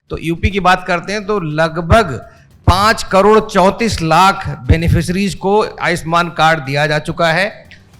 तो यूपी की बात करते हैं तो लगभग 5,34,00,000 बेनिफिशरीज को आयुष्मान कार्ड दिया जा चुका है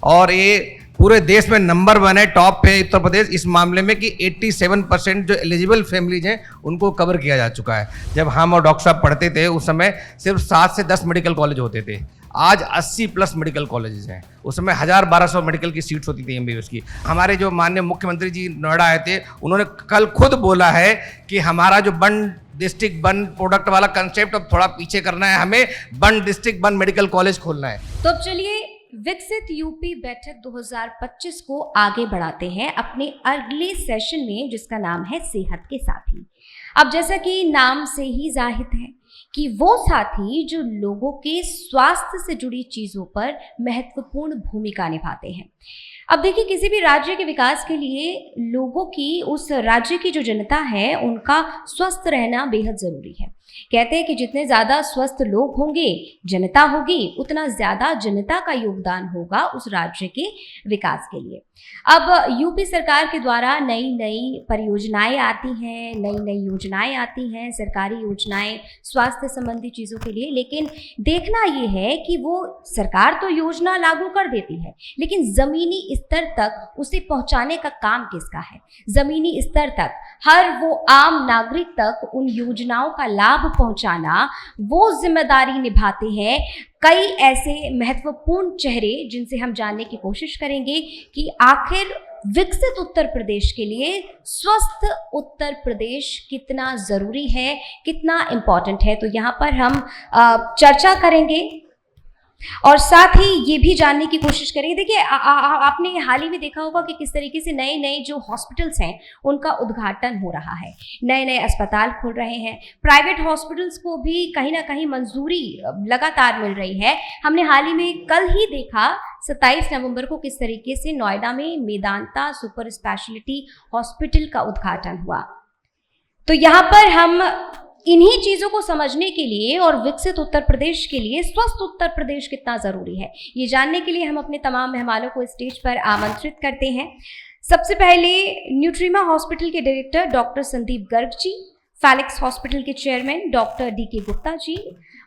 और ये पूरे देश में नंबर 1 है, टॉप पे उत्तर प्रदेश इस मामले में कि 87% जो एलिजिबल फैमिलीज हैं उनको कवर किया जा चुका है। जब हम और डॉक्टर साहब पढ़ते थे उस समय सिर्फ 7 से 10 मेडिकल कॉलेज होते थे, आज 80+ मेडिकल कॉलेजेस हैं। उस समय 1000-1200 मेडिकल की सीट्स होती थी एमबीबीएस की। हमारे जो माननीय मुख्यमंत्री जी नोएडा आए थे, उन्होंने कल खुद बोला है कि हमारा जो वन डिस्ट्रिक्ट वन प्रोडक्ट वाला कंसेप्ट अब थोड़ा पीछे करना है, हमें one district one medical college खोलना है। तो अब चलिए विकसित यूपी बैठक 2025 को आगे बढ़ाते हैं अपने अगले सेशन में, जिसका नाम है सेहत के साथी। अब जैसा कि नाम से ही जाहिर है कि वो साथी जो लोगों के स्वास्थ्य से जुड़ी चीजों पर महत्वपूर्ण भूमिका निभाते हैं। अब देखिए, किसी भी राज्य के विकास के लिए लोगों की, उस राज्य की जो जनता है, उनका स्वस्थ रहना बेहद जरूरी है। कहते हैं कि जितने ज्यादा स्वस्थ लोग होंगे, जनता होगी, उतना ज्यादा जनता का योगदान होगा उस राज्य के विकास के लिए। अब यूपी सरकार के द्वारा नई नई परियोजनाएं आती हैं, नई नई योजनाएं आती हैं, सरकारी योजनाएं स्वास्थ्य संबंधी चीज़ों के लिए। लेकिन देखना ये है कि वो सरकार तो योजना लागू कर देती है, लेकिन ज़मीनी स्तर तक उसे पहुंचाने का काम किसका है? ज़मीनी स्तर तक हर वो आम नागरिक तक उन योजनाओं का लाभ पहुंचाना, वो जिम्मेदारी निभाते हैं कई ऐसे महत्वपूर्ण चेहरे, जिनसे हम जानने की कोशिश करेंगे कि आखिर विकसित उत्तर प्रदेश के लिए स्वस्थ उत्तर प्रदेश कितना ज़रूरी है, कितना इम्पॉर्टेंट है। तो यहाँ पर हम चर्चा करेंगे और साथ ही ये भी जानने की कोशिश करेंगे। देखिए, आपने हाल ही में देखा होगा कि किस तरीके से नए नए जो हॉस्पिटल्स हैं उनका उद्घाटन हो रहा है, नए नए अस्पताल खुल रहे हैं, प्राइवेट हॉस्पिटल्स को भी कहीं ना कहीं मंजूरी लगातार मिल रही है। हमने हाल ही में कल ही देखा 27 नवंबर को किस तरीके से नोएडा में मेदांता सुपर स्पेशलिटी हॉस्पिटल का उद्घाटन हुआ। तो यहाँ पर हम इन्हीं चीज़ों को समझने के लिए और विकसित उत्तर प्रदेश के लिए स्वस्थ उत्तर प्रदेश कितना ज़रूरी है, ये जानने के लिए हम अपने तमाम मेहमानों को स्टेज पर आमंत्रित करते हैं। सबसे पहले न्यूट्रीमा हॉस्पिटल के director doctor Sandeep Garg ji, Felix hospital के chairman doctor DK Gupta ji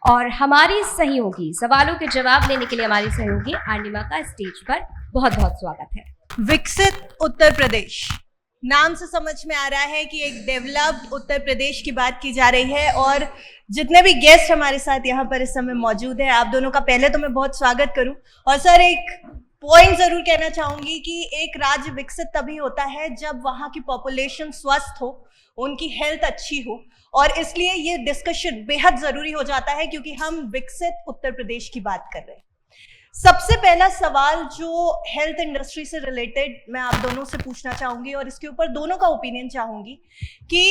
और हमारी सहयोगी, सवालों के जवाब लेने के लिए हमारी सहयोगी अर्णिमा का स्टेज पर बहुत बहुत स्वागत है। विकसित उत्तर प्रदेश नाम से समझ में आ रहा है कि एक डेवलप्ड उत्तर प्रदेश की बात की जा रही है और जितने भी गेस्ट हमारे साथ यहाँ पर इस समय मौजूद हैं, आप दोनों का पहले तो मैं बहुत स्वागत करूं। और सर, एक पॉइंट जरूर कहना चाहूंगी कि एक राज्य विकसित तभी होता है जब वहाँ की पॉपुलेशन स्वस्थ हो, उनकी हेल्थ अच्छी हो, और इसलिए ये डिस्कशन बेहद जरूरी हो जाता है क्योंकि हम विकसित उत्तर प्रदेश की बात कर रहे हैं। सबसे पहला सवाल जो हेल्थ इंडस्ट्री से रिलेटेड मैं आप दोनों से पूछना चाहूंगी और इसके ऊपर दोनों का ओपिनियन चाहूंगी कि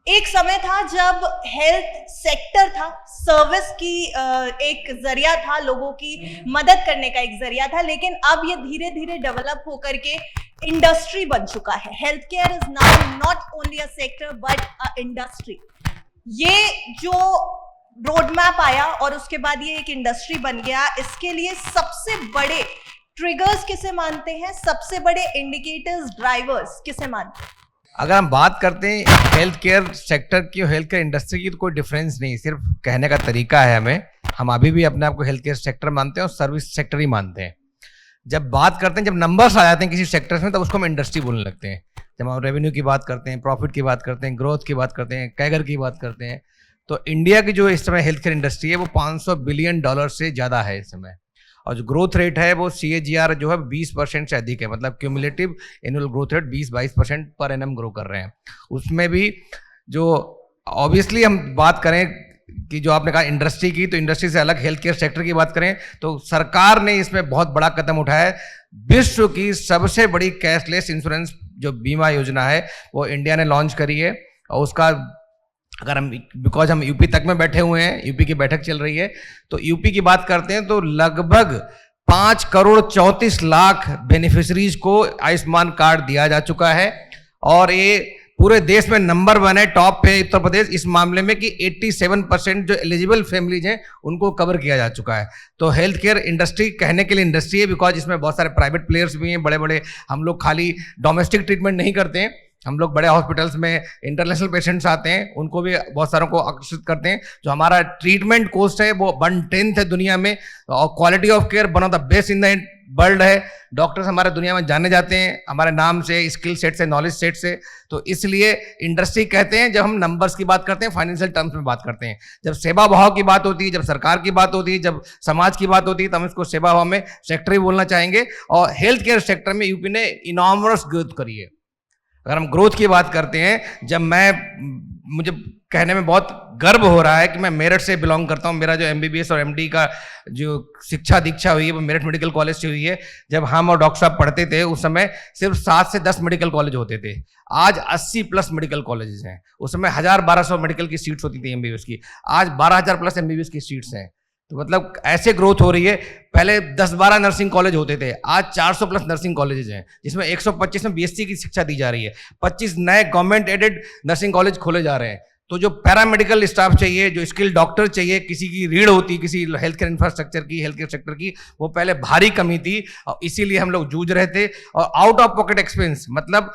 एक समय था जब हेल्थ सेक्टर था, सर्विस की एक जरिया था, लोगों की मदद करने का एक जरिया था, लेकिन अब ये धीरे धीरे डेवलप होकर के इंडस्ट्री बन चुका है। Health care is now not only a sector but a industry. ये जो रोड मैप आया और उसके बाद ये एक इंडस्ट्री बन गया, इसके लिए सबसे बड़े ट्रिगर्स किसे मानते हैं, सबसे बड़े इंडिकेटर्स, ड्राइवर्स किसे मानते हैं? अगर हम बात करते हैं हेल्थ केयर सेक्टर की और हेल्थ केयर इंडस्ट्री की, तो कोई डिफरेंस नहीं, सिर्फ कहने का तरीका है। हम अभी भी अपने आप को हेल्थ केयर सेक्टर मानते हैं और सर्विस सेक्टर ही मानते हैं। जब बात करते हैं, जब नंबर्स आ जाते हैं किसी सेक्टर में, तब उसको हम इंडस्ट्री बोलने लगते हैं। जब हम रेवेन्यू की बात करते हैं, प्रॉफिट की बात करते हैं, ग्रोथ की बात करते हैं, कैगर की बात करते हैं, तो इंडिया की जो इस समय हेल्थ केयर इंडस्ट्री है वो $500 बिलियन से ज़्यादा है इस समय, और जो ग्रोथ रेट है वो CAGR जो है 20% से अधिक है, मतलब cumulative annual growth rate 20-22% per annum grow कर रहे हैं। उसमें भी जो ऑब्वियसली हम बात करें कि जो आपने कहा इंडस्ट्री की, तो इंडस्ट्री से अलग हेल्थ केयर सेक्टर की बात करें तो सरकार ने इसमें बहुत बड़ा कदम उठाया है। विश्व की सबसे बड़ी कैशलेस इंश्योरेंस जो बीमा योजना है वो इंडिया ने लॉन्च करी है, और उसका अगर हम, बिकॉज हम यूपी तक में बैठे हुए हैं, यूपी की बैठक चल रही है, तो यूपी की बात करते हैं तो लगभग 5,34,00,000 बेनिफिशरीज को आयुष्मान कार्ड दिया जा चुका है और ये पूरे देश में नंबर 1 है, टॉप पे उत्तर प्रदेश इस मामले में कि 87% जो एलिजिबल फैमिलीज हैं उनको कवर किया जा चुका है। तो हेल्थ केयर इंडस्ट्री कहने के लिए इंडस्ट्री है, बिकॉज इसमें बहुत सारे प्राइवेट प्लेयर्स भी हैं, बड़े बड़े। हम लोग खाली डोमेस्टिक ट्रीटमेंट नहीं करते हैं, हम लोग बड़े हॉस्पिटल्स में इंटरनेशनल पेशेंट्स आते हैं, उनको भी बहुत सारों को आकर्षित करते हैं। जो हमारा ट्रीटमेंट कॉस्ट है वो 1/10 है दुनिया में, और quality of care one of the best in the world है। डॉक्टर्स हमारे दुनिया में जाने जाते हैं हमारे नाम से, स्किल सेट से, नॉलेज सेट से। तो इसलिए इंडस्ट्री कहते हैं जब हम नंबर्स की बात करते हैं, फाइनेंशियल टर्म्स में बात करते हैं। जब सेवा भाव की बात होती है, जब सरकार की बात होती है, जब समाज की बात होती है, तो हम इसको सेवा भाव में सेक्टर ही बोलना चाहेंगे। और हेल्थ केयर सेक्टर में यूपी ने इनॉर्मस ग्रोथ करी है। अगर हम ग्रोथ की बात करते हैं, जब मुझे कहने में बहुत गर्व हो रहा है कि मैं मेरठ से बिलोंग करता हूं। मेरा जो MBBS और MD का जो शिक्षा दीक्षा हुई है वो मेरठ मेडिकल कॉलेज से हुई है। जब हम और डॉक्टर साहब पढ़ते थे उस समय सिर्फ 7 से 10 मेडिकल कॉलेज होते थे। आज 80+ मेडिकल कॉलेजेस हैं। उस समय 1000-1200 मेडिकल की सीट्स होती थी MBBS की, आज 12,000+ MBBS की सीट्स हैं। तो मतलब ऐसे ग्रोथ हो रही है। पहले 10-12 नर्सिंग कॉलेज होते थे, आज 400+ नर्सिंग कॉलेजेस हैं, जिसमें 125 में BSc की शिक्षा दी जा रही है। 25 नए गवर्नमेंट एडेड नर्सिंग कॉलेज खोले जा रहे हैं। तो जो पैरामेडिकल स्टाफ चाहिए, जो स्किल डॉक्टर चाहिए, किसी की रीढ़ होती, किसी हेल्थ केयर इंफ्रास्ट्रक्चर की, हेल्थ केयर सेक्टर की, वो पहले भारी कमी थी और इसीलिए हम लोग जूझ रहे थे। और आउट ऑफ पॉकेट एक्सपेंस, मतलब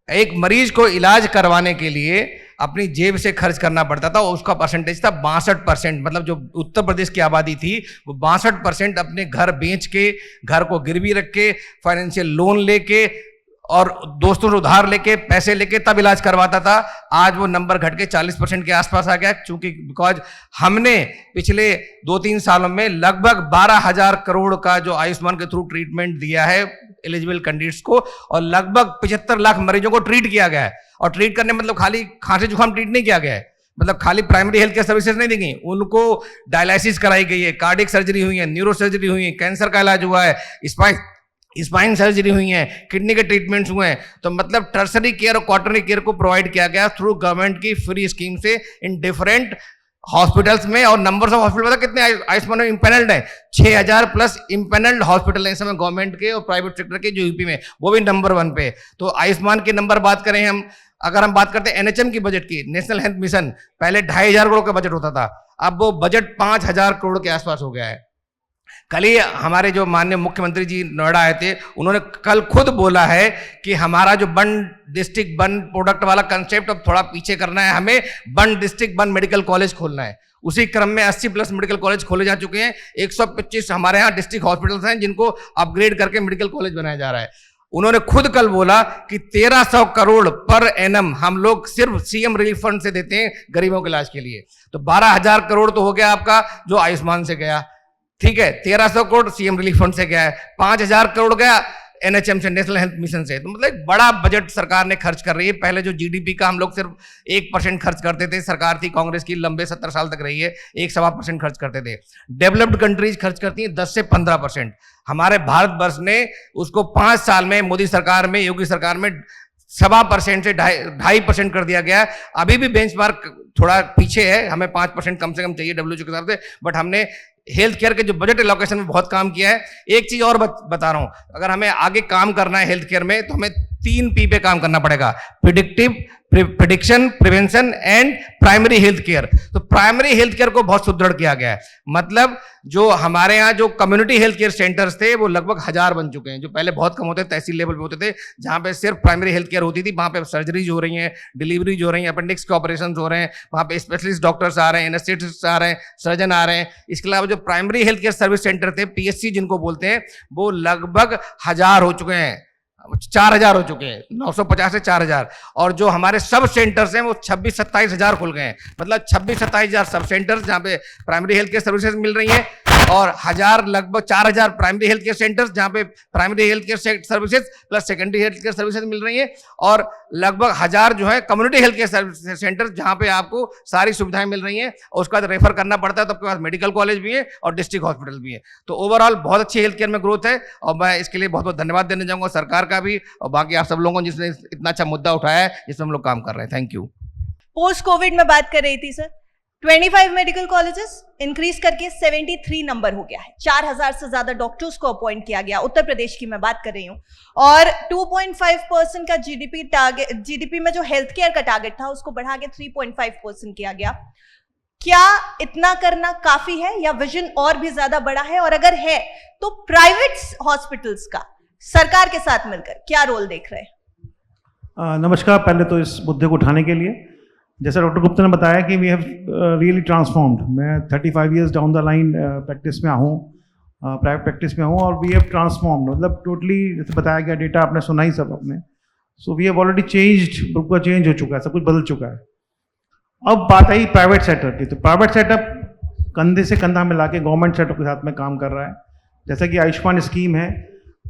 एक मरीज को इलाज करवाने के लिए अपनी जेब से खर्च करना पड़ता था, और उसका परसेंटेज था 62%। मतलब जो उत्तर प्रदेश की आबादी थी वो 62% अपने घर बेच के, घर को गिरवी रख के, फाइनेंशियल लोन लेके और दोस्तों से उधार लेके, पैसे लेके तब इलाज करवाता था। आज वो नंबर घट के 40% के आसपास आ गया, क्योंकि बिकॉज हमने पिछले 2-3 सालों में लगभग 12,000 करोड़ का जो आयुष्मान के थ्रू ट्रीटमेंट दिया है एलिजिबल कैंडिडेट्स को, और लगभग 75 लाख मरीजों को ट्रीट किया गया है। और ट्रीट करने मतलब खाली खांसी जुकाम ट्रीट नहीं किया गया है, मतलब खाली प्राइमरी हेल्थ केयर सर्विसेज नहीं दी गई, उनको डायलिसिस कराई गई है, कार्डियक सर्जरी हुई है, न्यूरो सर्जरी हुई है, कैंसर का इलाज हुआ है, स्पाइन सर्जरी हुई है, किडनी के ट्रीटमेंट्स हुए हैं। तो मतलब टर्सरी केयर और क्वार्टरली केयर को प्रोवाइड किया गया थ्रू गवर्नमेंट की फ्री स्कीम से इन डिफरेंट हॉस्पिटल्स में। और नंबर्स ऑफ हॉस्पिटल पता कितने आयुष्मान में इंपैनल्ड है? 6,000+ इंपैनल्ड हॉस्पिटल है इस समय गवर्नमेंट के और प्राइवेट सेक्टर के, जो यूपी में, वो भी नंबर 1 पे। तो आयुष्मान के नंबर बात करें हम, अगर हम बात करते हैं NHM की बजट की, नेशनल हेल्थ मिशन, पहले 2,500 करोड़ का बजट होता था, अब वो बजट 5,000 करोड़ के आसपास हो गया है। कल ही हमारे जो माननीय मुख्यमंत्री जी नोएडा आए थे, उन्होंने कल खुद बोला है कि हमारा जो वन डिस्ट्रिक्ट वन प्रोडक्ट वाला कंसेप्ट अब थोड़ा पीछे करना है, हमें one district one medical college खोलना है। उसी क्रम में 80+ मेडिकल कॉलेज खोले जा चुके हैं। 125 हमारे यहाँ डिस्ट्रिक्ट हॉस्पिटल्स हैं जिनको अपग्रेड करके मेडिकल कॉलेज बनाया जा रहा है। उन्होंने खुद कल बोला कि 1,300 करोड़ पर एनम हम लोग सिर्फ CM रिलीफ फंड से देते हैं गरीबों के इलाज के लिए। तो 12,000 करोड़ तो हो गया आपका जो आयुष्मान से गया, ठीक है, 1,300 करोड़ CM रिलीफ फंड से गया है, 5,000 करोड़ गया NHM से, नेशनल हेल्थ मिशन से। तो मतलब एक बड़ा बजट सरकार ने खर्च कर रही है। पहले जो GDP का हम लोग सिर्फ 1% खर्च करते थे, सरकार थी कांग्रेस की, लंबे 70 साल तक रही है, 1-1.25% खर्च करते थे। डेवलप्ड कंट्रीज खर्च करती हैं 10 से 15%। हमारे भारतवर्ष ने उसको 5 साल में, मोदी सरकार में, योगी सरकार में 1.25% से 2.5% कर दिया गया। अभी भी बेंचमार्क थोड़ा पीछे है, हमें 5% कम से कम चाहिए WHO के हिसाब से, बट हमने हेल्थ केयर के जो बजट एलोकेशन में बहुत काम किया है। एक चीज और बता रहा हूं, अगर हमें आगे काम करना है हेल्थ केयर में तो हमें 3 P पे काम करना पड़ेगा, prediction, prevention and primary health care. तो प्राइमरी हेल्थ केयर को बहुत सुदृढ़ किया गया है। मतलब जो हमारे यहाँ जो कम्युनिटी हेल्थ केयर सेंटर्स थे वो लगभग 1000 बन चुके हैं, जो पहले बहुत कम होते, तहसील लेवल पे होते थे, जहां पे सिर्फ प्राइमरी हेल्थ केयर होती थी। वहां पे सर्जरीज हो रही हैं, डिलीवरीज हो रही हैं, अपेंडिक्स के ऑपरेशन हो रहे हैं, वहां पे स्पेशलिस्ट डॉक्टर्स आ रहे हैं, एनेस्थेटिस्ट आ रहे हैं, सर्जन आ रहे हैं। इसके अलावा जो primary health care service centre थे, PSC जिनको बोलते हैं, वो लगभग 1000 हो चुके हैं, 4000 हो चुके हैं, 950 से 4000। और जो हमारे सब सेंटर्स हैं वो 26-27 हजार खुल गए हैं। मतलब 26-27 हजार सब सेंटर्स जहां पे प्राइमरी हेल्थ केयर सर्विसेज मिल रही हैं, और लगभग 4000 प्राइमरी हेल्थ केयर सेंटर्स जहां पे primary health care services plus secondary health care services मिल रही हैं, और लगभग 1000 जो है कम्युनिटी हेल्थ केयर सेंटर्स जहां पे आपको सारी सुविधाएं मिल रही हैं। और उसके बाद रेफर करना पड़ता है तो आपके पास मेडिकल कॉलेज भी है और डिस्ट्रिक्ट हॉस्पिटल भी है। तो ओवरऑल बहुत अच्छी हेल्थ केयर में ग्रोथ है, और मैं इसके लिए बहुत बहुत धन्यवाद देना चाहूंगा सरकार का भी, और बाकी आप सब लोगों को जिसने इतना अच्छा मुद्दा उठाया है, जिसमें हम लोग काम कर रहे हैं। Thank you. पोस्ट कोविड में बात कर रही थी सर, 25 मेडिकल कॉलेजेस इंक्रीज करके 73 नंबर हो गया है। 4000 से ज्यादा डॉक्टर्स को अपॉइंट किया गया, उत्तर प्रदेश की मैं बात कर रही हूँ। और 2.5% का जीडीपी में जो हेल्थ केयर का टारगेट था उसको बढ़ा के 3.5% किया गया। क्या इतना करना काफी है या विजन और भी ज्यादा बड़ा है? और अगर है तो प्राइवेट हॉस्पिटल्स का सरकार के साथ मिलकर क्या रोल देख रहे हैं? नमस्कार। पहले तो इस मुद्दे को उठाने के लिए, जैसा डॉक्टर गुप्ता ने बताया कि वी हैव रियली ट्रांसफॉर्म्ड। मैं 35 years down the line practice में हूँ, प्राइवेट प्रैक्टिस में हूँ, और वी हैव ट्रांसफॉर्म्ड, मतलब टोटली जैसे बताया गया, डेटा आपने सुना ही सब अपने। So we have already changed, पूरा चेंज हो चुका है, सब कुछ बदल चुका है। अब बात आई प्राइवेट सेक्टर की, तो प्राइवेट सेटअप कंधे से कंधा मिला के गवर्नमेंट सेटअप के साथ में काम कर रहा है। जैसा कि आयुष्मान स्कीम है,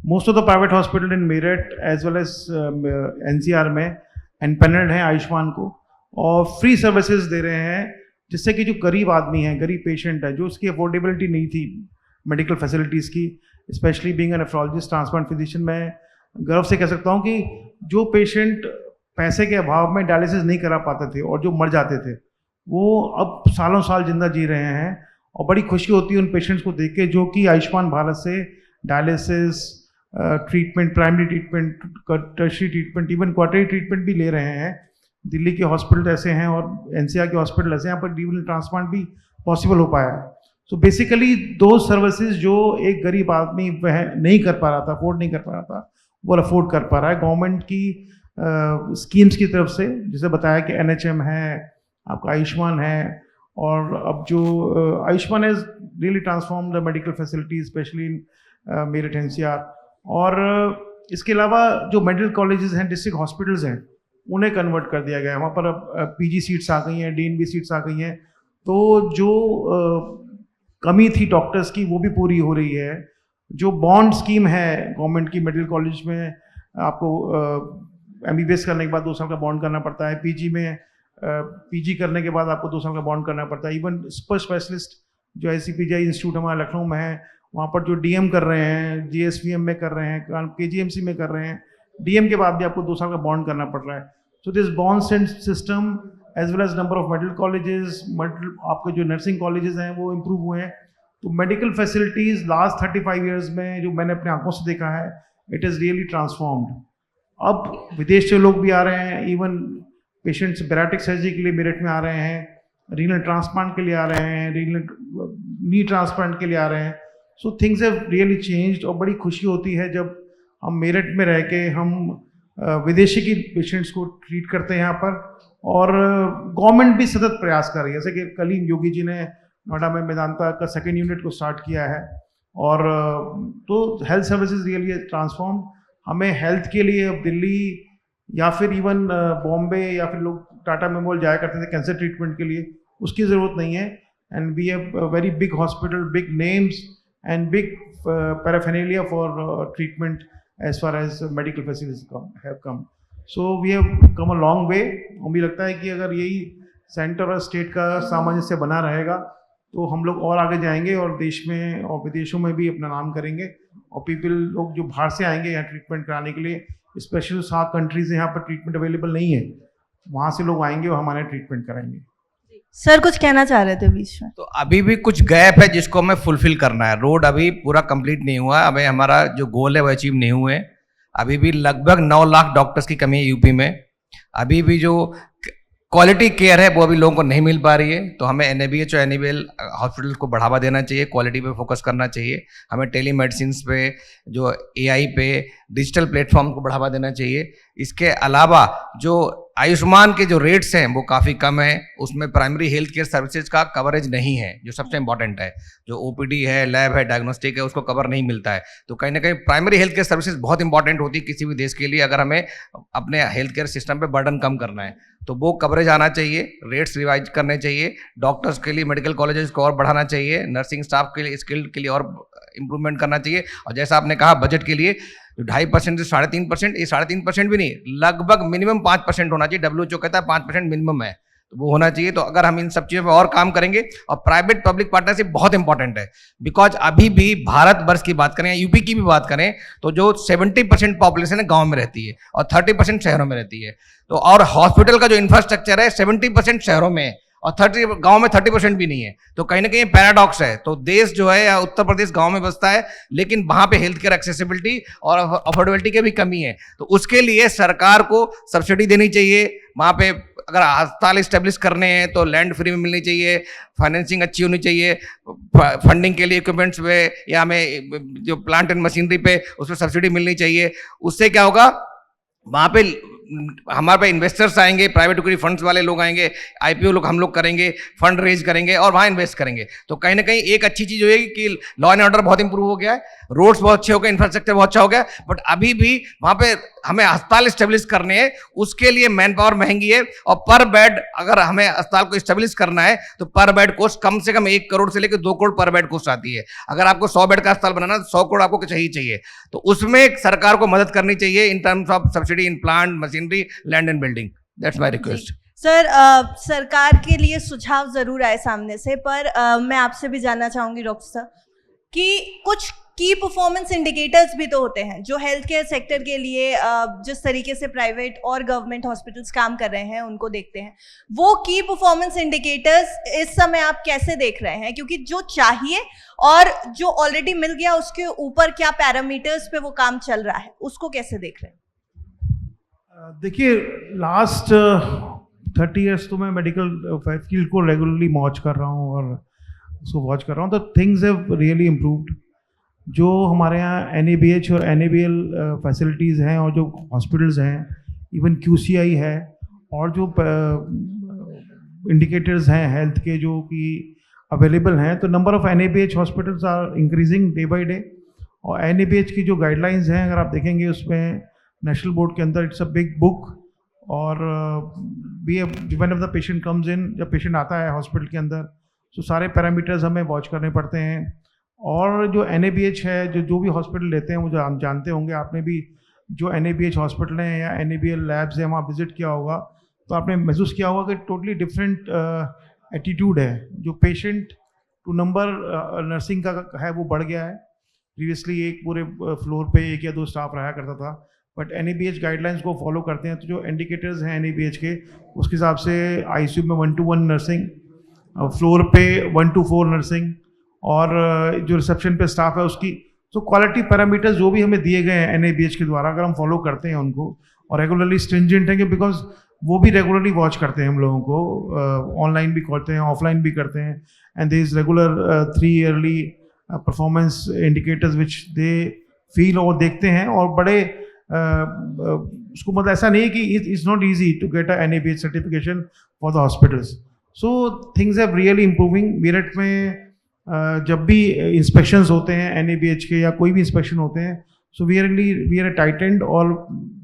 most of the private hospital in Meerut as well as NCR में एनपेनल्ड है आयुष्मान को, और फ्री सर्विसेज दे रहे हैं, जिससे कि जो गरीब आदमी है, गरीब पेशेंट है, जो उसकी अफोर्डेबिलिटी नहीं थी मेडिकल फैसिलिटीज़ की, specially being an nephrologist, transplant physician, मैं गर्व से कह सकता हूँ कि जो पेशेंट पैसे के अभाव में डायलिसिस नहीं करा पाते थे और जो मर जाते थे, वो अब सालों साल जिंदा जी रहे हैं। और बड़ी खुशी होती है उन पेशेंट्स को देख के जो कि आयुष्मान भारत से dialysis treatment, primary treatment, tertiary treatment, even quaternary treatment भी ले रहे हैं। दिल्ली के हॉस्पिटल ऐसे हैं और एनसीआर के हॉस्पिटल ऐसे हैं, यहाँ पर लीवर ट्रांसप्लांट भी पॉसिबल हो पाया है। सो बेसिकली दो सर्विसेज जो एक गरीब आदमी वह नहीं कर पा रहा था, अफोर्ड नहीं कर पा रहा था, वो अफोर्ड कर पा रहा है गवर्नमेंट की स्कीम्स की तरफ से। जैसे बताया कि एनएचएम है, आपका आयुष्मान है, और अब जो Ayushman has really transform the medical facilities specially in Meerut NCR. और इसके अलावा जो मेडिकल कॉलेजेस हैं, डिस्ट्रिक्ट हॉस्पिटल्स हैं, उन्हें कन्वर्ट कर दिया गया है। वहाँ पर अब पीजी सीट्स आ गई हैं, डीएनबी सीट्स आ गई हैं, तो जो कमी थी डॉक्टर्स की वो भी पूरी हो रही है। जो बॉन्ड स्कीम है गवर्नमेंट की, मेडिकल कॉलेज में आपको एमबीबीएस करने के बाद 2 साल का बॉन्ड करना पड़ता है, पीजी में पीजी करने के बाद आपको 2 साल का बॉन्ड करना पड़ता है। इवन सुपर स्पेशलिस्ट जो आईसीपीजीआई इंस्टीट्यूट हमारा लखनऊ में है, वहाँ पर जो डीएम कर रहे हैं, जीएसवीएम में कर रहे हैं, केजीएमसी में कर रहे हैं, डीएम के बाद भी आपको 2 साल का बॉन्ड करना पड़ रहा है। So this bond system as well as number of medical colleges, आपके जो नर्सिंग कॉलेजेस हैं वो इम्प्रूव हुए हैं। तो मेडिकल फैसिलिटीज़ लास्ट 35 ईयर्स में जो मैंने अपने आंखों से देखा है, इट इज़ रियली ट्रांसफॉर्म्ड। अब विदेश से लोग भी आ रहे हैं, इवन पेशेंट्स बैराटिक सर्जरी के लिए मेरठ में आ रहे हैं, रीनल ट्रांसप्लांट के लिए आ रहे हैं, रीनल नी ट्रांसप्लांट के लिए आ रहे हैं। सो थिंग्स हैव रियली चेंज्ड, और बड़ी खुशी होती है जब हम मेरठ में रह के हम विदेशी की पेशेंट्स को ट्रीट करते हैं यहाँ पर। और गवर्नमेंट भी सतत प्रयास कर रही है, जैसे कि कल योगी जी ने नोएडा में मेदांता का 2nd यूनिट को स्टार्ट किया है। और तो हेल्थ सर्विसेज रियली ट्रांसफॉर्म। हमें हेल्थ के लिए अब दिल्ली या फिर इवन बॉम्बे या फिर लोग टाटा मेमोरियल जाया करते थे कैंसर ट्रीटमेंट के लिए, उसकी ज़रूरत नहीं है। And we have very big hospital, big names and big paraphernalia for treatment as far as medical facilities have come. So we have come a long way. मुझे लगता है कि अगर यही सेंटर और स्टेट का सामंजस्य बना रहेगा तो हम लोग और आगे जाएंगे और देश में और विदेशों में भी अपना नाम करेंगे। और पीपल लोग जो बाहर से आएंगे यहाँ ट्रीटमेंट कराने के लिए, स्पेशली 7 कंट्रीज यहाँ पर ट्रीटमेंट अवेलेबल नहीं है, वहाँ से लोग आएंगे और हमारे ट्रीटमेंट कराएंगे। सर कुछ कहना चाह रहे थे बीच में? तो अभी भी कुछ गैप है जिसको हमें फुलफिल करना है। रोड अभी पूरा कंप्लीट नहीं हुआ, अभी हमारा जो गोल है वो अचीव नहीं हुए। अभी भी लगभग 9 लाख डॉक्टर्स की कमी है यूपी में। अभी भी जो क्वालिटी केयर है वो अभी लोगों को नहीं मिल पा रही है। तो हमें एनएबीएच और एनएबीएल हॉस्पिटल को बढ़ावा देना चाहिए, क्वालिटी पे फोकस करना चाहिए। हमें टेली मेडिसिन पे, जो एआई पे, डिजिटल प्लेटफॉर्म को बढ़ावा देना चाहिए। इसके अलावा जो आयुष्मान के जो रेट्स हैं वो काफ़ी कम है, उसमें प्राइमरी हेल्थ केयर सर्विसेज का कवरेज नहीं है, जो सबसे इंपॉर्टेंट है। जो ओपीडी है, लैब है, डायग्नोस्टिक है, उसको कवर नहीं मिलता है। तो कहीं ना कहीं प्राइमरी हेल्थ केयर सर्विसेज बहुत इंपॉर्टेंट होती है किसी भी देश के लिए, अगर हमें अपने हेल्थ केयर सिस्टम पे बर्डन कम करना है। तो वो कवरेज आना चाहिए, रेट्स रिवाइज करने चाहिए, डॉक्टर्स के लिए मेडिकल कॉलेजेस को और बढ़ाना चाहिए, नर्सिंग स्टाफ के लिए स्किल्ड के लिए और इम्प्रूवमेंट करना चाहिए। और जैसा आपने कहा बजट के लिए 2.5% से 3.5%, ये 3.5% भी नहीं, लगभग मिनिमम 5% होना चाहिए। WHO कहता है 5% मिनिमम है, तो वो होना चाहिए। तो अगर हम इन सब चीज़ों पर और काम करेंगे, और प्राइवेट पब्लिक पार्टनरशिप बहुत इंपॉर्टेंट है, बिकॉज अभी भी भारत वर्ष की बात करें, यूपी की भी बात करें, तो जो 70% पॉपुलेशन है गाँव में रहती है और 30% शहरों में रहती है। तो और हॉस्पिटल का जो इंफ्रास्ट्रक्चर है 70% शहरों में है और 30 गांव में 30% भी नहीं है। तो कहीं ना कहीं पैराडॉक्स है। तो देश जो है, या उत्तर प्रदेश गांव में बसता है, लेकिन वहां पे हेल्थ केयर एक्सेसिबिलिटी और अफोर्डेबिलिटी की भी कमी है। तो उसके लिए सरकार को सब्सिडी देनी चाहिए। वहां पे अगर अस्पताल स्टेब्लिश करने हैं तो लैंड फ्री में मिलनी चाहिए, फाइनेंसिंग अच्छी होनी चाहिए, फंडिंग के लिए इक्विपमेंट्स पे या हमें जो प्लांट एंड मशीनरी पे उस पर सब्सिडी मिलनी चाहिए। उससे क्या होगा, वहां पे हमारे पे इन्वेस्टर्स आएंगे, प्राइवेट इक्विटी फंड्स वाले लोग आएंगे, आईपीओ लोग हम लोग करेंगे, फंड रेज करेंगे और वहाँ इन्वेस्ट करेंगे। तो कहीं ना कहीं एक अच्छी चीज़ होगी कि लॉ एंड ऑर्डर बहुत इंप्रूव हो गया है, रोड्स बहुत अच्छे हो गए, इंफ्रास्ट्रक्चर बहुत अच्छा हो गया, बट अभी भी वहाँ पे हमें अस्पताल स्टेब्लिश करने हैं, उसके लिए मैन पावर महंगी है और पर बेड अगर हमें अस्पताल को स्टेब्लिश करना है तो पर बेड कॉस्ट कम से कम 1 करोड़ से लेकर 2 करोड़ पर बेड कॉस्ट आती है। अगर आपको 100 बेड का अस्पताल बनाना तो 100 करोड़ आपको चाहिए। तो उसमें सरकार को मदद करनी चाहिए in terms of subsidy in plant, machinery, land and building. That's my request. Sir, सरकार के लिए सुझाव जरूर आए सामने से, पर मैं आपसे भी जानना चाहूंगी डॉक्टर साहब कि कुछ की परफॉर्मेंस इंडिकेटर्स भी तो होते हैं जो हेल्थ केयर सेक्टर के लिए जिस तरीके से प्राइवेट और गवर्नमेंट हॉस्पिटल्स काम कर रहे हैं उनको देखते हैं। वो की परफॉर्मेंस इंडिकेटर्स इस समय आप कैसे देख रहे हैं, क्योंकि जो चाहिए और जो ऑलरेडी मिल गया उसके ऊपर क्या पैरामीटर्स पे वो काम चल रहा है, उसको कैसे देख रहे हैं? देखिए, लास्ट 30 ईयर्स तो मैं मेडिकल फील्ड को रेगुलरली वॉच कर रहा हूँ और उसको वॉच कर रहा हूँ, तो थिंग्स हैव रियली इम्प्रूव्ड। जो हमारे यहाँ NABH और NABL फैसिलिटीज़ हैं और जो हॉस्पिटल्स हैं, इवन QCI है, और जो इंडिकेटर्स हैं हेल्थ के जो कि अवेलेबल हैं, तो number of NABH hospitals are increasing day by day. और NABH की जो गाइडलाइंस हैं अगर आप देखेंगे उसमें नेशनल बोर्ड के अंदर इट्स अ बिग बुक, और when the patient comes in, जब पेशेंट आता है हॉस्पिटल के अंदर तो सारे पैरामीटर्स हमें वॉच करने पड़ते हैं। और जो NABH है, जो भी हॉस्पिटल लेते हैं, वो जो आप जानते होंगे, आपने भी जो NABH हॉस्पिटल हैं या NABL लैब्स हैं वहाँ विजिट किया होगा तो आपने महसूस किया होगा कि टोटली डिफरेंट एटीट्यूड है। जो पेशेंट टू नंबर नर्सिंग का है वो बढ़ गया है। प्रीवियसली एक पूरे फ्लोर पे 1 या 2 स्टाफ रहा करता था, बट NABH गाइडलाइंस को फॉलो करते हैं। तो जो इंडिकेटर्स हैं NABH के, उसके हिसाब से ICU में 1 to 1 नर्सिंग, फ्लोर पे 1 to 4 नर्सिंग, और जो रिसेप्शन पे स्टाफ है उसकी, तो क्वालिटी पैरामीटर्स जो भी हमें दिए गए हैं NABH के द्वारा, अगर हम फॉलो करते हैं उनको और रेगुलरली स्ट्रिंजेंट हैं, बिकॉज वो भी रेगुलरली वॉच करते हैं हम लोगों को, ऑनलाइन भी करते हैं, ऑफलाइन भी करते हैं, and there is regular 3 yearly performance indicators which they feel और देखते हैं। और बड़े उसको मतलब ऐसा नहीं है कि it's not easy to get a NABH certification for the hospitals. So things have really improving. Meerut में जब भी इंस्पेक्शंस होते हैं NABH के या कोई भी इंस्पेक्शन होते हैं, सो वी आर टाइटेंड और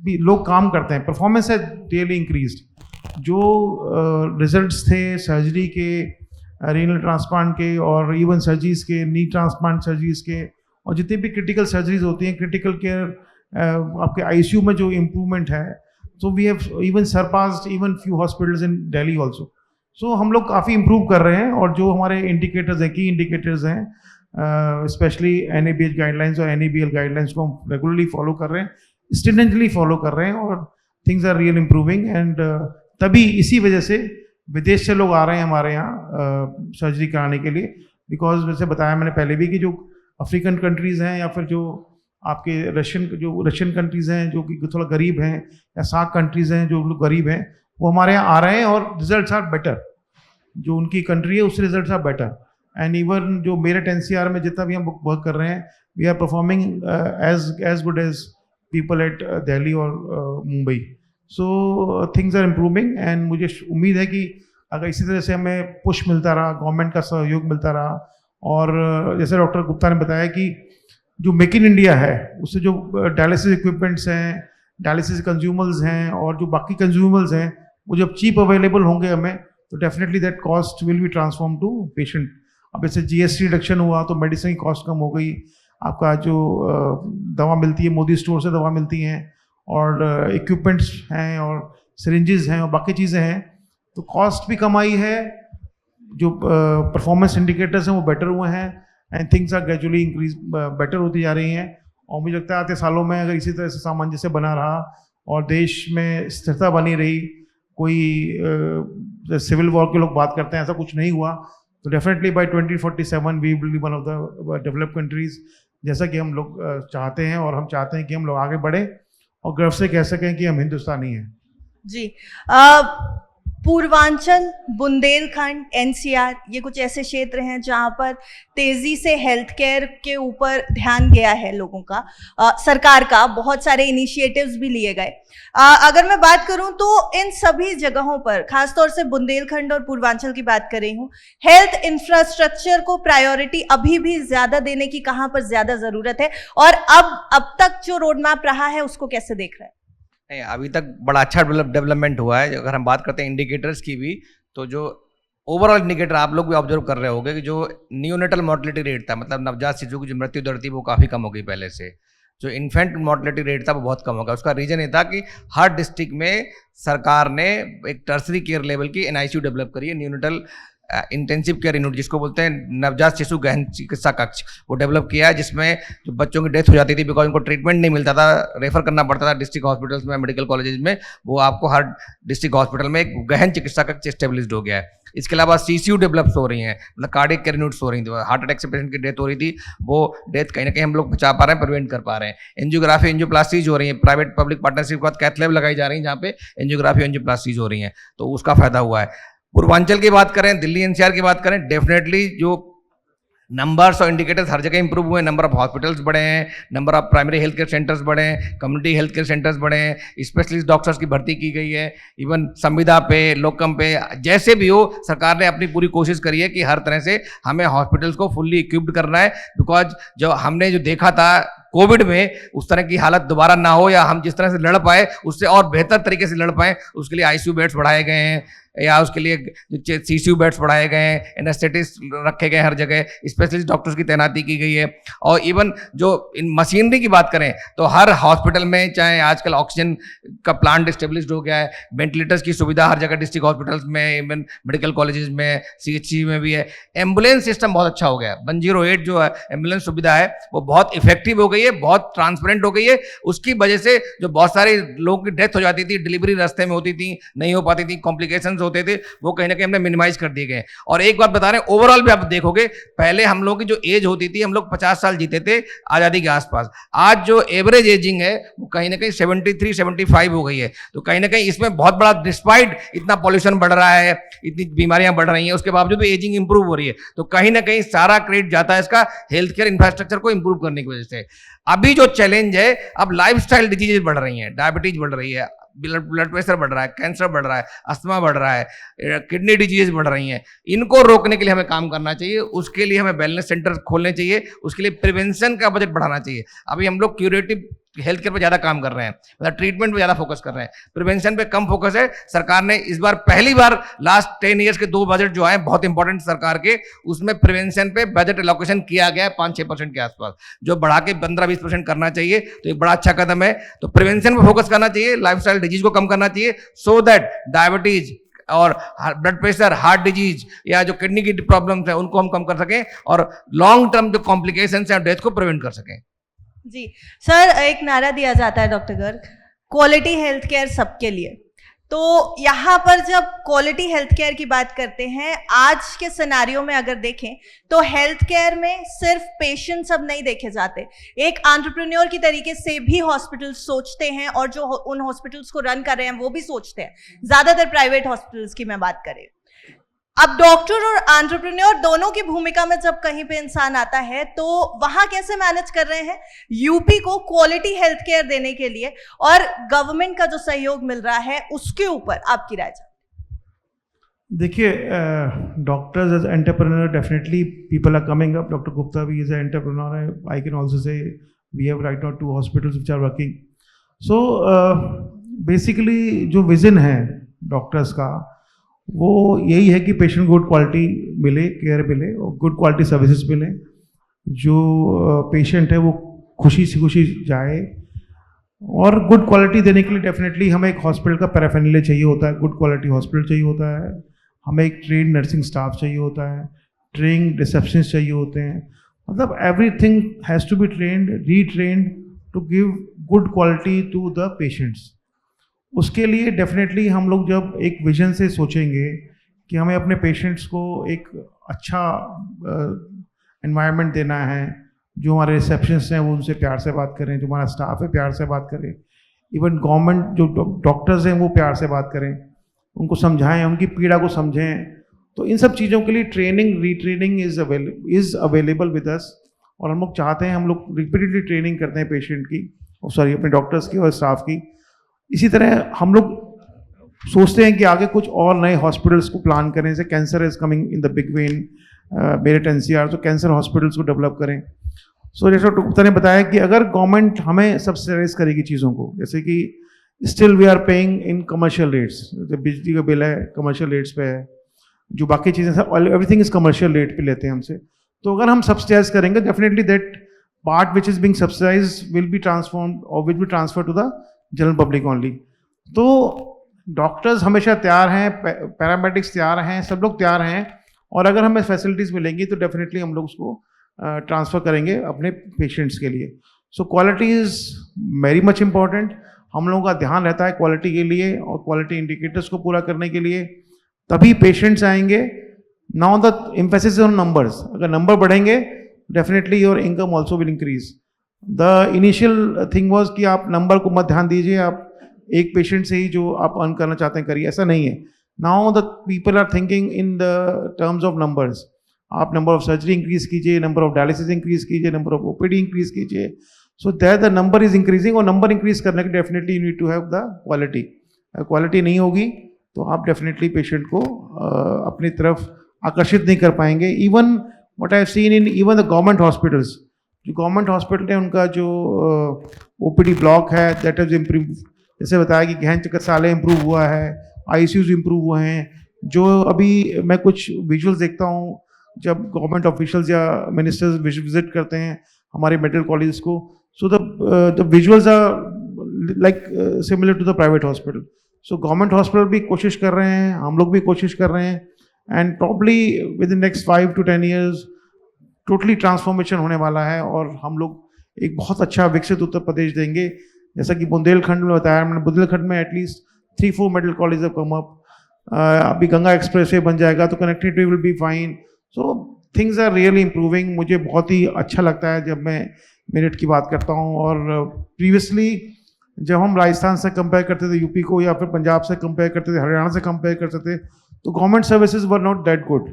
भी लोग काम करते हैं। परफॉर्मेंस है रियली इंक्रीज्ड। जो रिजल्ट्स थे सर्जरी के, रीनल ट्रांसप्लांट के, और इवन सर्जरीज के, नी ट्रांसप्लांट सर्जरीज के, और जितनी भी क्रिटिकल सर्जरीज होती हैं, क्रिटिकल केयर आपके ICU में जो इम्प्रूवमेंट है, so we have even surpassed even few hospitals in Delhi also. सो हम लोग काफ़ी इम्प्रूव कर रहे हैं। और जो हमारे इंडिकेटर्स हैं, की इंडिकेटर्स हैं, स्पेशली NABH गाइडलाइंस और NABL गाइडलाइंस को हम रेगुलरली फॉलो कर रहे हैं, स्ट्रिंजेंटली फॉलो कर रहे हैं, और things are real improving. And तभी इसी वजह से विदेश से लोग आ रहे हैं हमारे यहाँ सर्जरी कराने के लिए, बिकॉज वैसे बताया मैंने पहले भी कि जो अफ्रीकन कंट्रीज़ हैं या फिर जो आपके रशियन कंट्रीज़ हैं जो कि थोड़ा गरीब हैं, या सार्क कंट्रीज़ हैं जो लोग गरीब हैं, वो हमारे यहाँ आ रहे हैं और रिजल्ट्स आर बेटर। जो उनकी कंट्री है उससे results are better. And even जो मेरठ NCR में जितना भी हम वर्क कर रहे हैं, we are performing as good as people at Delhi और Mumbai. So things are improving, and मुझे उम्मीद है कि अगर इसी तरह से हमें पुश मिलता रहा, गवर्नमेंट का सहयोग मिलता रहा, और जैसे डॉक्टर गुप्ता ने बताया कि जो मेक इन इंडिया है उससे जो डायलिसिस इक्विपमेंट्स हैं, डायलिसिस कंज्यूमर्स हैं, और जो बाकी कंज्यूमर्स हैं, वो जब चीप अवेलेबल होंगे हमें, तो definitely that cost will be transform to patient. अब जैसे GST रिडक्शन हुआ तो मेडिसिन की कॉस्ट कम हो गई, आपका जो दवा मिलती है मोदी स्टोर से दवा मिलती हैं, और इक्विपमेंट्स हैं, और सिरिंजेस हैं, और बाकी चीज़ें हैं, तो कॉस्ट भी कम आई है। जो परफॉर्मेंस इंडिकेटर्स हैं वो बेटर हुए हैं, and things are gradually increase better होती जा रही हैं। और मुझे लगता है आते सालों में अगर इसी तरह से सामंजस्य बना रहा और देश में स्थिरता बनी रही, कोई सिविल वॉर के लोग बात करते हैं, ऐसा कुछ नहीं हुआ, तो definitely by 2047 we will be one of the developed countries, जैसा कि हम लोग चाहते हैं। और हम चाहते हैं कि हम लोग आगे बढ़े और गर्व से कह सकें कि हम हिंदुस्तानी हैं। जी, पूर्वांचल, बुंदेलखंड, एनसीआर ये कुछ ऐसे क्षेत्र हैं जहां पर तेजी से हेल्थ केयर के ऊपर ध्यान गया है लोगों का, सरकार का बहुत सारे इनिशिएटिव्स भी लिए गए। अगर मैं बात करूं तो इन सभी जगहों पर, खासतौर से बुंदेलखंड और पूर्वांचल की बात कर रही हूं, हेल्थ इंफ्रास्ट्रक्चर को प्रायोरिटी अभी भी ज्यादा देने की कहां पर ज्यादा जरूरत है, और अब तक जो रोड मैप रहा है उसको कैसे देख रहे हैं? नहीं, अभी तक बड़ा अच्छा डेवलपमेंट हुआ है। अगर हम बात करते हैं इंडिकेटर्स की भी, तो जो ओवरऑल इंडिकेटर आप लोग भी ऑब्जर्व कर रहे होंगे कि जो नियोनेटल मॉर्टलिटी रेट था, मतलब नवजात शिशु की जो मृत्यु दर थी वो काफ़ी कम हो गई पहले से। जो इन्फेंट मॉर्टलिटी रेट था वो बहुत कम हो गया। उसका रीजन ये था कि हर डिस्ट्रिक्ट में सरकार ने एक टर्सरी केयर लेवल की NICU डेवलप करी है, नियोनेटल इंटेंसिव केयर यूनिट जिसको बोलते हैं, नवजात शिशु गहन चिकित्सा कक्ष, वो डेवलप किया है, जिसमें जो बच्चों की डेथ हो जाती थी बिकॉज उनको ट्रीटमेंट नहीं मिलता था, रेफर करना पड़ता था डिस्ट्रिक्ट हॉस्पिटल्स में, मेडिकल कॉलेजेस में, वो आपको हर डिस्ट्रिक्ट हॉस्पिटल में एक गहन चिकित्सा कक्ष स्टेब्लिश्ड हो गया है। इसके अलावा CCU डेवलप्स हो रही हैं, मतलब कार्डियक केयर यूनिट्स हो रही थी, हार्ट अटैक से पेशेंट की डेथ हो रही थी, वो डेथ कहीं ना कहीं हम लोग बचा पा रहे हैं, प्रिवेंट कर पा रहे हैं। एंजियोग्राफी, एंजियोप्लास्टीज हो रही है, प्राइवेट पब्लिक पार्टनरशिप के बाद कैथ लैब लगाई जा रही है जहाँ पे एंजियोग्राफी, एंजियोप्लास्टीज हो रही हैं, तो उसका फायदा हुआ है। पूर्वांचल की बात करें, दिल्ली NCR की बात करें, डेफिनेटली जो नंबर्स और इंडिकेटर्स हर जगह इंप्रूव हुए, नंबर ऑफ हॉस्पिटल्स बढ़े हैं, number of primary health care centres बढ़े हैं, कम्युनिटी हेल्थ केयर सेंटर्स बढ़े हैं, स्पेशलिस्ट डॉक्टर्स की भर्ती की गई है, इवन संविदा पे, लोकम पे, जैसे भी हो सरकार ने अपनी पूरी कोशिश करी है कि हर तरह से हमें हॉस्पिटल्स को फुल्ली इक्विप्ड करना है। बिकॉज जो हमने जो देखा था कोविड में, उस तरह की हालत दोबारा ना हो, या हम जिस तरह से लड़ पाए उससे और बेहतर तरीके से लड़ पाए, उसके लिए ICU बेड्स बढ़ाए गए हैं, या उसके लिए CCU बेड्स बढ़ाए गए हैं, एनेस्थेटिस्ट रखे गए हर जगह, स्पेशलिस्ट डॉक्टर्स की तैनाती की गई है। और इवन जो इन मशीनरी की बात करें तो हर हॉस्पिटल में, चाहे आजकल ऑक्सीजन का प्लांट स्टेब्लिश्ड हो गया है, वेंटिलेटर्स की सुविधा हर जगह डिस्ट्रिक्ट हॉस्पिटल्स में, इवन मेडिकल कॉलेजेस में, CHC में भी है। एम्बुलेंस सिस्टम बहुत अच्छा हो गया है, 108 जो है एम्बुलेंस सुविधा है वो बहुत इफेक्टिव हो गई है, बहुत ट्रांसपेरेंट हो गई है। उसकी वजह से जो बहुत सारे लोगों की डेथ हो जाती थी, डिलीवरी रास्ते में होती थी, नहीं हो पाती थी, कॉम्प्लिकेशंस होते थे, वो कहीं ना कहीं हमने मिनिमाइज कर दिए गए। और एक बात बता रहे हैं, ओवरऑल भी आप देखोगे, पहले हम लोग की जो एज होती थी, हम लोग 50 साल जीते थे आजादी के आसपास, आज जो एवरेज एजिंग है वो कहीं ना कहीं 73-75 हो गई है। तो कहीं ना कहीं इसमें बहुत बड़ा, डिस्पाइट इतना पॉल्यूशन बढ़ रहा है, इतनी बीमारियां बढ़ रही हैं, उसके बावजूद भी एजिंग इंप्रूव हो रही है। तो कहीं ना कहीं सारा क्रेडिट जाता है इसका हेल्थ केयर इंफ्रास्ट्रक्चर को इंप्रूव करने की वजह से। अभी जो चैलेंज है, अब लाइफस्टाइल डिजीजेज बढ़ रही हैं, डायबिटीज बढ़ रही है, ब्लड प्रेशर बढ़ रहा है, कैंसर बढ़ रहा है, अस्थमा बढ़ रहा है, किडनी डिजीज बढ़ रही हैं। इनको रोकने के लिए हमें काम करना चाहिए, उसके लिए हमें वेलनेस सेंटर खोलने चाहिए, उसके लिए प्रिवेंशन का बजट बढ़ाना चाहिए। अभी हम लोग क्यूरेटिव हेल्थ केयर पर ज़्यादा काम कर रहे हैं, मतलब ट्रीटमेंट पे ज़्यादा फोकस कर रहे हैं, प्रिवेंशन पे कम फोकस है। सरकार ने इस बार पहली बार लास्ट 10 ईयर्स के 2 बजट जो आए बहुत इंपॉर्टेंट सरकार के, उसमें प्रिवेंशन पे बजट एलोकेशन किया गया है 5-6% के आसपास, जो बढ़ा के 15-20% करना चाहिए। तो एक बड़ा अच्छा कदम है। तो प्रिवेंशन पे फोकस करना चाहिए, लाइफस्टाइल डिजीज को कम करना चाहिए, सो दैट डायबिटीज और ब्लड प्रेशर, हार्ट डिजीज या जो किडनी की प्रॉब्लम्स है उनको हम कम कर सकें, और लॉन्ग टर्म जो कॉम्प्लिकेशंस हैं डेथ को प्रिवेंट कर सकें। जी सर, एक नारा दिया जाता है doctor Garg, quality health care सबके लिए। तो यहाँ पर जब क्वालिटी हेल्थ केयर की बात करते हैं, आज के सिनारियो में अगर देखें तो हेल्थ केयर में सिर्फ पेशेंट्स अब नहीं देखे जाते, एक एंटरप्रेन्योर की तरीके से भी हॉस्पिटल्स सोचते हैं, और जो उन हॉस्पिटल्स को रन कर रहे हैं वो भी सोचते हैं, ज्यादातर प्राइवेट हॉस्पिटल्स की मैं बात करें। अब डॉक्टर और एंटरप्रेन्योर दोनों की भूमिका में जब कहीं पे इंसान आता है, तो वहां कैसे मैनेज कर रहे हैं यूपी को क्वालिटी हेल्थ केयर देने के लिए, और गवर्नमेंट का जो सहयोग मिल रहा है उसके ऊपर आपकी राय? देखिए, doctors as entrepreneur, definitely people are coming up. Doctor Gupta भी is entrepreneur. I can also say we have right now 2 hospitals which are working. So basically जो विजन है डॉक्टर्स का वो यही है कि पेशेंट गुड क्वालिटी मिले, केयर मिले और गुड क्वालिटी सर्विसेज मिले, जो पेशेंट है वो खुशी से खुशी जाए। और गुड क्वालिटी देने के लिए डेफिनेटली हमें एक हॉस्पिटल का पैराफर्नैलिया चाहिए होता है, गुड क्वालिटी हॉस्पिटल चाहिए होता है, हमें एक ट्रेन नर्सिंग स्टाफ चाहिए होता है, ट्रेन रिसेप्शनिस्ट चाहिए होते हैं, मतलब everything has to be trained, retrained to give good quality to the patients. उसके लिए डेफिनेटली हम लोग जब एक विजन से सोचेंगे कि हमें अपने पेशेंट्स को एक अच्छा एनवायरनमेंट देना है, जो हमारे रिसेप्शनिस्ट हैं वो उनसे प्यार से बात करें, जो हमारा स्टाफ है प्यार से बात करें, इवन गवर्नमेंट जो डॉक्टर्स हैं वो प्यार से बात करें, उनको समझाएं, उनकी पीड़ा को समझें। तो इन सब चीज़ों के लिए training retraining is available with us, और हम लोग चाहते हैं, हम लोग रिपीटेडली ट्रेनिंग करते हैं पेशेंट की, सॉरी अपने डॉक्टर्स की और स्टाफ की। इसी तरह हम लोग सोचते हैं कि आगे कुछ और नए हॉस्पिटल्स को प्लान करें, जैसे cancer is coming in the big way in Meerut NCR, तो कैंसर हॉस्पिटल्स को डेवलप करें। सो जैसे डॉक्टर गुप्ता ने बताया कि अगर गवर्नमेंट हमें सब्सिडाइज करेगी चीज़ों को, जैसे कि still we are paying in commercial rates, जब बिजली का बिल है कमर्शियल रेट्स पे है, जो बाकी चीज़ें सब एवरीथिंग इज कमर्शियल रेट पे लेते हैं हमसे। तो अगर हम सब्सिडाइज करेंगे, definitely that part which is being subsidise will be transformed और will be transfer to the general public only. तो डॉक्टर्स हमेशा तैयार हैं, पैरामेडिक्स तैयार हैं, सब लोग तैयार हैं, और अगर हमें फैसिलिटीज़ मिलेंगी तो डेफिनेटली हम लोग उसको ट्रांसफ़र करेंगे अपने पेशेंट्स के लिए। So quality is very much important. हम लोगों का ध्यान रहता है क्वालिटी के लिए और क्वालिटी इंडिकेटर्स को पूरा करने के लिए, तभी पेशेंट्स आएंगे। Now the emphasis on numbers, अगर नंबर बढ़ेंगे definitely your income also will increase. The initial thing was कि आप नंबर को मत ध्यान दीजिए, आप एक पेशेंट से ही जो आप अर्न करना चाहते हैं करिए, ऐसा नहीं है। Now the people are thinking in the terms of numbers. आप नंबर ऑफ सर्जरी इंक्रीज कीजिए, नंबर ऑफ डायलिसिस इंक्रीज कीजिए, नंबर ऑफ ओपीडी इंक्रीज कीजिए, so that the number is increasing. और नंबर इंक्रीज करने के definitely you need to have the quality. Quality नहीं होगी तो आप डेफिनेटली पेशेंट को अपनी तरफ आकर्षित नहीं कर पाएंगे। Even what I have seen in even the government hospitals, जो गवर्नमेंट हॉस्पिटल है उनका जो ओपीडी ब्लॉक है दैट इज इम्प्रूव, जैसे बताया कि गहन चिकित्सालय इम्प्रूव हुआ है, आईसीयूज इम्प्रूव हुए हैं। जो अभी मैं कुछ विजुअल्स देखता हूँ जब गवर्नमेंट ऑफिशियल्स या मिनिस्टर्स विजिट करते हैं हमारे मेडिकल कॉलेज को, so the visuals are like similar to the private hospital. So government hospital भी कोशिश कर रहे हैं, हम लोग भी कोशिश कर रहे हैं, and probably with in next 5 to 10 years totally transformation होने वाला है, और हम लोग एक बहुत अच्छा विकसित उत्तर प्रदेश देंगे। जैसा कि बुंदेलखंड में बताया मैंने, बुंदेलखंड में at least 3-4 medical college have come up. अभी गंगा एक्सप्रेस वे बन जाएगा तो connectivity will be fine. So things are really improving. मुझे बहुत ही अच्छा लगता है जब मैं मेरिट की बात करता हूँ। और प्रीवियसली जब हम राजस्थान से कंपेयर करते थे यूपी को, या फिर पंजाब से कंपेयर करते थे, हरियाणा से कंपेयर करते थे, तो government services were not that good.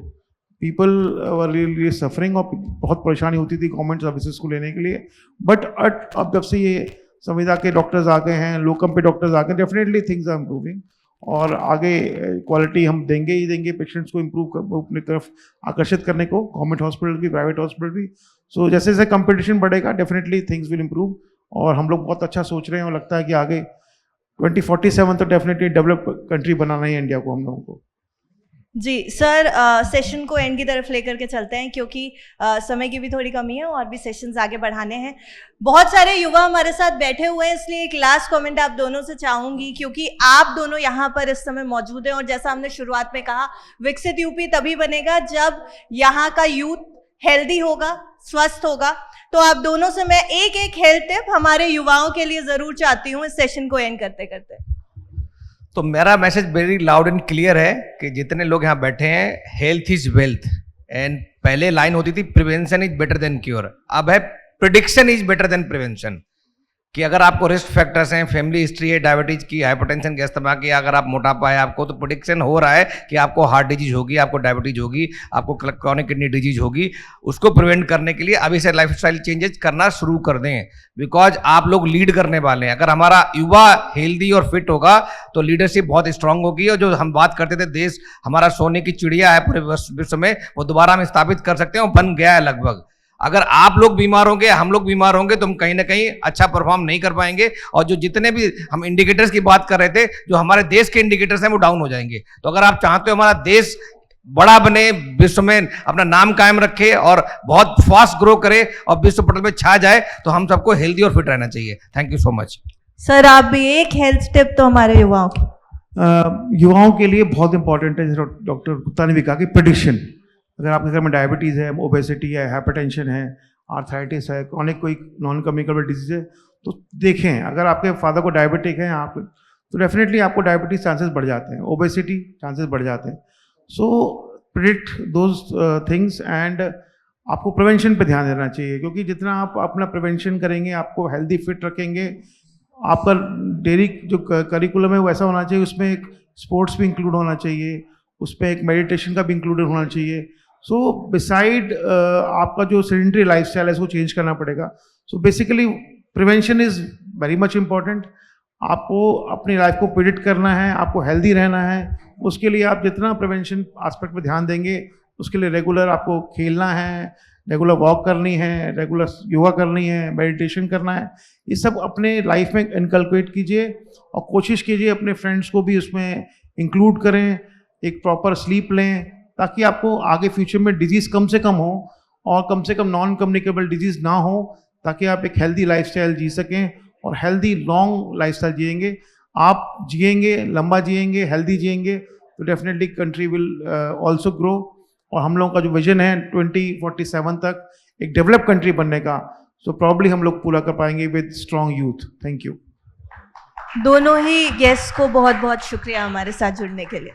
People were really suffering, और बहुत परेशानी होती थी गवर्नमेंट सर्विसेज को लेने के लिए। बट अब जब से ये संविदा के डॉक्टर्स आ गए हैं, लोकम पे डॉक्टर्स आ गए, डेफिनेटली थिंग्स आर इम्प्रूविंग, और आगे क्वालिटी हम देंगे ही देंगे पेशेंट्स को इम्प्रूव अपनी तरफ आकर्षित करने को, गवर्नमेंट हॉस्पिटल भी, प्राइवेट हॉस्पिटल भी। सो जैसे जैसे कंपटीशन बढ़ेगा डेफिनेटली थिंग्स विल इम्प्रूव, और हम लोग बहुत अच्छा सोच रहे हैं, और लगता है कि आगे 2047 तो डेफिनेटली डेवलप कंट्री बनाना ही इंडिया को, हम लोगों को। जी सर, सेशन को एंड की तरफ लेकर के चलते हैं, क्योंकि समय की भी थोड़ी कमी है और भी सेशंस आगे बढ़ाने हैं। बहुत सारे युवा हमारे साथ बैठे हुए हैं, इसलिए एक लास्ट कमेंट आप दोनों से चाहूंगी, क्योंकि आप दोनों यहाँ पर इस समय मौजूद हैं, और जैसा हमने शुरुआत में कहा, विकसित यूपी तभी बनेगा जब यहाँ का यूथ हेल्दी होगा, स्वस्थ होगा। तो आप दोनों से मैं एक हेल्थ टिप हमारे युवाओं के लिए जरूर चाहती हूँ इस सेशन को एंड करते करते। तो मेरा message very loud and clear है कि जितने लोग यहाँ बैठे हैं, हेल्थ इज वेल्थ। एंड पहले लाइन होती थी prevention is better than cure, अब है prediction is better than prevention. कि अगर आपको रिस्क फैक्टर्स हैं, फैमिली हिस्ट्री है, डायबिटीज की, हाइपरटेंशन, गैस अस्थमा की, अगर आप मोटापा है आपको, तो प्रेडिक्शन हो रहा है कि आपको हार्ट डिजीज होगी, आपको डायबिटीज होगी, आपको क्रॉनिक किडनी डिजीज होगी। उसको प्रिवेंट करने के लिए अभी से लाइफस्टाइल चेंजेस करना शुरू कर दें, बिकॉज आप लोग लीड करने वाले हैं। अगर हमारा युवा हेल्दी और फिट होगा तो लीडरशिप बहुत स्ट्रांग होगी, और जो हम बात करते थे देश हमारा सोने की चिड़िया है पूरे विश्व में, वो दोबारा हम स्थापित कर सकते हैं, और बन गया है लगभग। अगर आप लोग बीमार होंगे, हम लोग बीमार होंगे, तो हम कहीं ना कहीं अच्छा परफॉर्म नहीं कर पाएंगे, और जो जितने भी हम इंडिकेटर्स की बात कर रहे थे, जो हमारे देश के इंडिकेटर्स हैं, वो डाउन हो जाएंगे। तो अगर आप चाहते हो हमारा देश बड़ा बने, विश्व में अपना नाम कायम रखे और बहुत फास्ट ग्रो करे और विश्व पटल में छा जाए, तो हम सबको हेल्दी और फिट रहना चाहिए। Thank you so much. Sir, आप भी एक हेल्थ टिप तो हमारे युवाओं की। युवाओं के लिए बहुत इंपॉर्टेंट है, जैसे डॉक्टर गुप्ता ने भी कहा कि प्रेडिक्शन। अगर आपके घर में डायबिटीज़ है, ओबेसिटी है, हाइपरटेंशन है, आर्थराइटिस है, क्रॉनिक कोई नॉन कम्युनिकेबल डिजीज है, तो देखें। अगर आपके फादर को डायबिटिक है आप, तो डेफिनेटली आपको डायबिटीज चांसेस बढ़ जाते हैं, ओबेसिटी चांसेस बढ़ जाते हैं। सो प्रिडिक्ट दोज थिंग्स, एंड आपको प्रिवेंशन पे ध्यान देना चाहिए, क्योंकि जितना आप अपना प्रिवेंशन करेंगे, आपको हेल्दी फिट रखेंगे। आपका डेली जो करिकुलम है वो ऐसा होना चाहिए, उसमें एक स्पोर्ट्स भी इंक्लूड होना चाहिए, उस पर एक मेडिटेशन का भी इंक्लूडेड होना चाहिए। सो बिसाइड आपका जो सेडेंटरी लाइफस्टाइल है इसको चेंज करना पड़ेगा। So basically prevention is very much important. आपको अपनी लाइफ को प्रिडिक्ट करना है, आपको हेल्दी रहना है, उसके लिए आप जितना प्रिवेंशन एस्पेक्ट पे ध्यान देंगे, उसके लिए रेगुलर आपको खेलना है, रेगुलर वॉक करनी है, रेगुलर योगा करनी है, मेडिटेशन करना है, ये सब अपने लाइफ में इनकलकेट कीजिए और कोशिश कीजिए अपने फ्रेंड्स को भी उसमें इंक्लूड करें, एक प्रॉपर स्लीप लें, ताकि आपको आगे फ्यूचर में डिजीज़ कम से कम हो और कम से कम नॉन कम्युनिकेबल डिजीज़ ना हो, ताकि आप एक हेल्दी लाइफस्टाइल जी सकें और हेल्दी लॉन्ग लाइफस्टाइल जिएंगे। आप जिएंगे, लंबा जिएंगे, हेल्दी जिएंगे, तो definitely country will also grow. और हम लोगों का जो विजन है 2047 तक एक डेवलप कंट्री बनने का, सो प्रॉब्ली हम लोग पूरा कर पाएंगे with strong youth. Thank you. दोनों ही गेस्ट को बहुत बहुत शुक्रिया हमारे साथ जुड़ने के लिए।